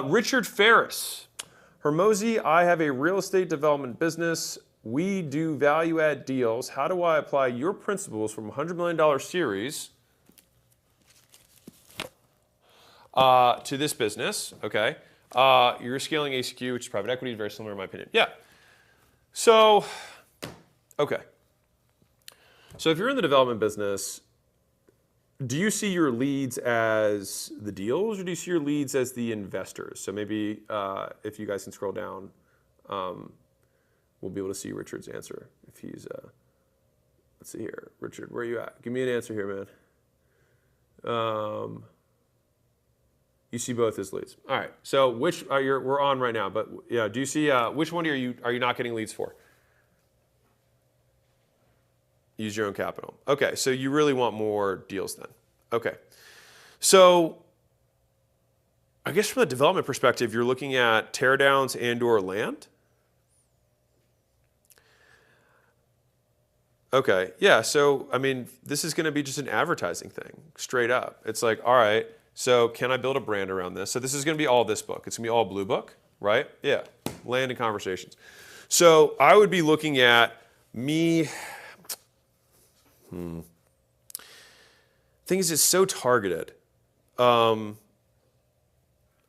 Richard Ferris. Hermosi, I have a real estate development business. We do value add deals. How do I apply your principles from $100 million series to this business? Okay. You're scaling ACQ, which is private equity, very similar in my opinion. Yeah. So, okay. So if you're in the development business, do you see your leads as the deals or do you see your leads as the investors? So maybe if you guys can scroll down, we'll be able to see Richard's answer. If he's, let's see here. Richard, where are you at? Give me an answer here, man. You see both his leads. All right. So which we're on right now, but yeah, do you see which one are you not getting leads for? Use your own capital. Okay, so you really want more deals then. Okay. So I guess from a development perspective, you're looking at teardowns and or land. Okay, yeah, so I mean, this is gonna be just an advertising thing, straight up. It's like, all right, so can I build a brand around this? So this is gonna be all this book. It's gonna be all blue book, right? Yeah, land and conversations. So I would be looking at me, thing is, it's so targeted. I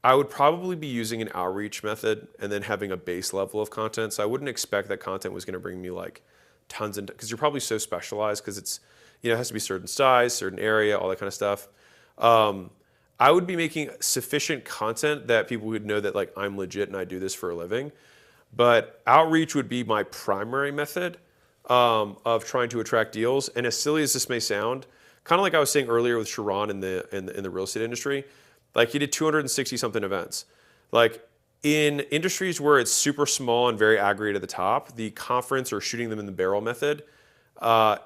would probably be using an outreach method and then having a base level of content. So I wouldn't expect that content was going to bring me like tons, because you're probably so specialized because it's, it has to be certain size, certain area, all that kind of stuff. I would be making sufficient content that people would know that like I'm legit and I do this for a living. But outreach would be my primary method of trying to attract deals. And as silly as this may sound, kind of like I was saying earlier with Sharon in the real estate industry, like he did 260 something events. Like in industries where it's super small and very aggregate at the top, the conference or shooting them in the barrel method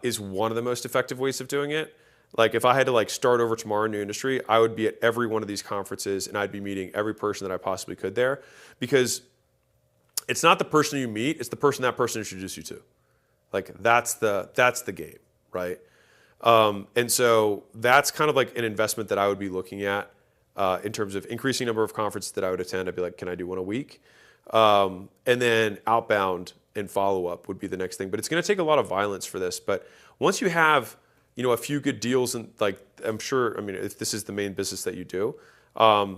is one of the most effective ways of doing it. Like if I had to like start over tomorrow in a new industry, I would be at every one of these conferences and I'd be meeting every person that I possibly could there, because it's not the person you meet, it's the person that person introduced you to. Like that's the game, right? And so that's kind of like an investment that I would be looking at in terms of increasing number of conferences that I would attend. I'd be like, can I do one a week? And then outbound and follow-up would be the next thing. But it's going to take a lot of violence for this. But once you have, a few good deals, and like I'm sure, if this is the main business that you do,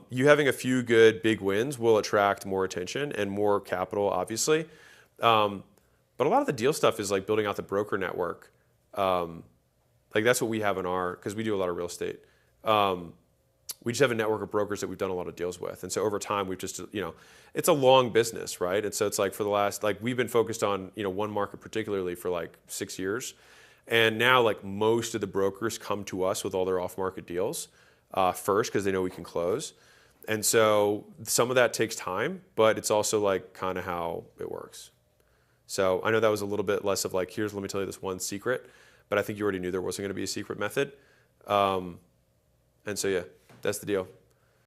you having a few good big wins will attract more attention and more capital, obviously. But a lot of the deal stuff is like building out the broker network. Like that's what we have because we do a lot of real estate. We just have a network of brokers that we've done a lot of deals with. And so over time, we've just, it's a long business, right? And so it's like for the last, like we've been focused on, one market particularly for like 6 years. And now like most of the brokers come to us with all their off-market deals first because they know we can close. And so some of that takes time, but it's also like kind of how it works. So I know that was a little bit less of like, let me tell you this one secret, but I think you already knew there wasn't going to be a secret method. And so, yeah, that's the deal.